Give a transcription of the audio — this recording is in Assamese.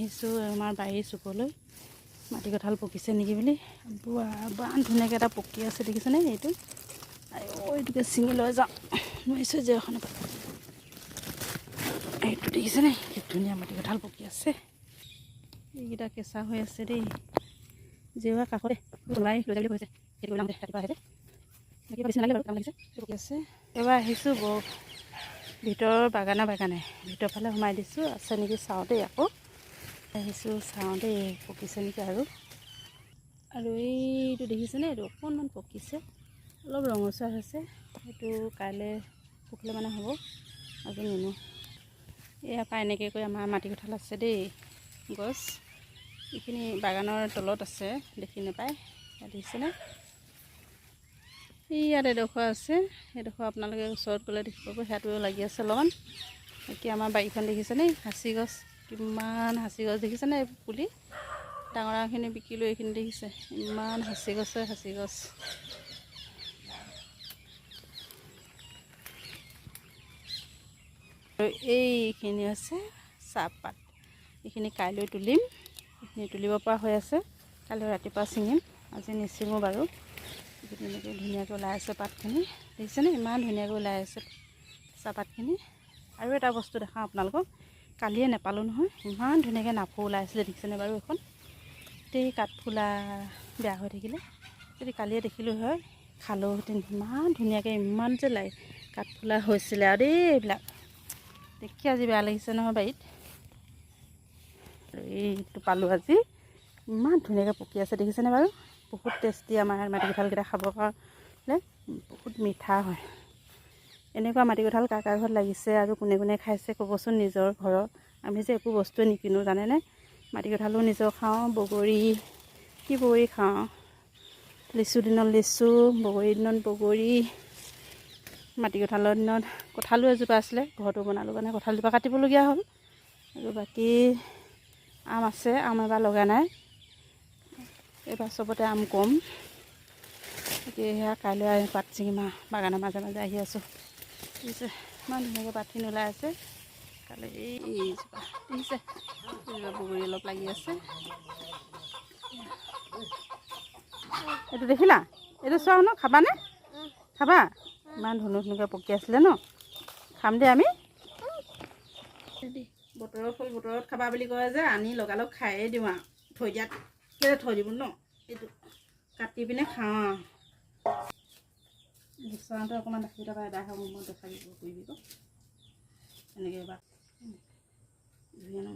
আহিছোঁ আমাৰ বাৰীৰ চুকলৈ মাটি কঁঠাল পকিছে নেকি বুলি। ইমান ধুনীয়াকৈ এটা পকি আছে দেখিছেনে? এইটো এইটোকে ছিঙি লৈ যাওঁ নোৱাৰিছোঁ যে এখন এইটো দেখিছেনে? কি ধুনীয়া মাটি কঁঠাল পকি আছে। এইকেইটা কেঁচা হৈ আছে দেই। জেওৰা কাষতে ওলাই লৈ যাবলৈ কৈছে। সেইটো ওলাওঁতে ৰাতিপুৱা আহে যে বেছি নালাগে বাৰু, কাম লাগিছে পকি আছে। এবাৰ আহিছোঁ ভিতৰৰ বাগানে ভিতৰৰ ফালে সোমাই দিছোঁ আছে নেকি চাওঁ দেই। আকৌ আহিছোঁ চাওঁ দেই পকিছে নেকি। আৰু এইটো দেখিছেনে? এইটো অকণমান পকিছে, অলপ ৰঙচুৱা হৈছে। সেইটো কাইলৈ পকিলে মানে হ'ব। আজি নিনো। ইয়াৰ পৰা এনেকৈ কৰি আমাৰ মাটি কঁঠাল আছে দেই গছ। এইখিনি বাগানৰ তলত আছে, দেখি নাপায়। ইয়াত দেখিছেনে? ইয়াত এডোখৰ আছে, সেইডোখৰ আপোনালোকে ওচৰত গ'লে দেখি পাব। সেইটোও লাগি আছে অলপমান। বাকী আমাৰ বাৰীখন দেখিছেনে? সাঁচি গছ, কিমান সাঁচি গছ দেখিছেনে? পুলি ডাঙৰখিনি বিকিলোঁ, এইখিনি দেখিছে ইমান সাঁচি গছে সাঁচি গছ। আৰু এইখিনি আছে চাহপাত। এইখিনি কাইলৈ তুলিম। এইখিনি তুলিব পৰা হৈ আছে, কাইলৈ ৰাতিপুৱা ছিঙিম। আজি নিছিঙো বাৰু। এনেকৈ ধুনীয়াকৈ ওলাই আছে পাতখিনি দেখিছেনে? ইমান ধুনীয়াকৈ ওলাই আছে চাহপাতখিনি। আৰু এটা বস্তু দেখাওঁ আপোনালোকক, কালিয়ে নেপালোঁ নহয়, ইমান ধুনীয়াকৈ নাফু ওলাই আছিলে দেখিছেনে বাৰু? এখন গোটেই কাঠফুলা বেয়া হৈ থাকিলে, যদি কালিয়ে দেখিলোঁ হয় খালোঁহেঁতেন। ইমান ধুনীয়াকৈ ইমান যে কাঠফুলা হৈছিলে আৰু দেই। এইবিলাক দেখি আজি বেয়া লাগিছে নহয় বাৰীত। এইটো পালোঁ আজি, ইমান ধুনীয়াকৈ পকি আছে দেখিছেনে বাৰু? বহুত টেষ্টি আমাৰ মাটি কঁঠালকেইটা খাবৰ কাৰণে, বহুত মিঠা হয়। এনেকুৱা মাটি কঁঠাল কাৰ কাৰ ঘৰত লাগিছে আৰু কোনে কোনে খাইছে ক'বচোন নিজৰ ঘৰৰ। আমি যে একো বস্তুৱে নিকিনো জানেনে? মাটি কঁঠালো নিজৰ খাওঁ, বগৰী খাওঁ, লিচু দিনত লিচু, বগৰীৰ দিনত বগৰী। মাটি কঁঠালৰ দিনত কঁঠালো এজোপা আছিলে, ঘৰটো বনালোঁ কাৰণে কঁঠালজোপা কাটিবলগীয়া হ'ল। আৰু বাকী আম আছে, আম এবাৰ লগা নাই। এইবাৰ চবতে আম কম। সেয়া কাইলৈ পাত ছিঙিম। বাগানৰ মাজে মাজে আহি আছোঁ দেখিছে, ইমান ধুনীয়াকৈ পাতখিনি ওলাই আছে। কাইলৈ এইজোপা দেখিছে, বগৰী অলপ লাগি আছে। এইটো দেখিলা? এইটো চোৱা ন, খাবানে? খাবা? ইমান ধুনীয়াকৈ পকি আছিলে ন, খাম দেই আমি। বতৰৰ ফল বতৰত খাবা বুলি কয় যে, আনি লগালগ খায়েই দিওঁ আৰু থৈ দিয়াত থৈ দিব ন। এইটো কাটি পিনে খাওঁ আৰু গুচাওঁতে অকণমান ৰাখি থকা এদাই হ'ব। মই দেখাই দিব কৰিবি এনেকৈ এবাৰ ধুনীয়া ন।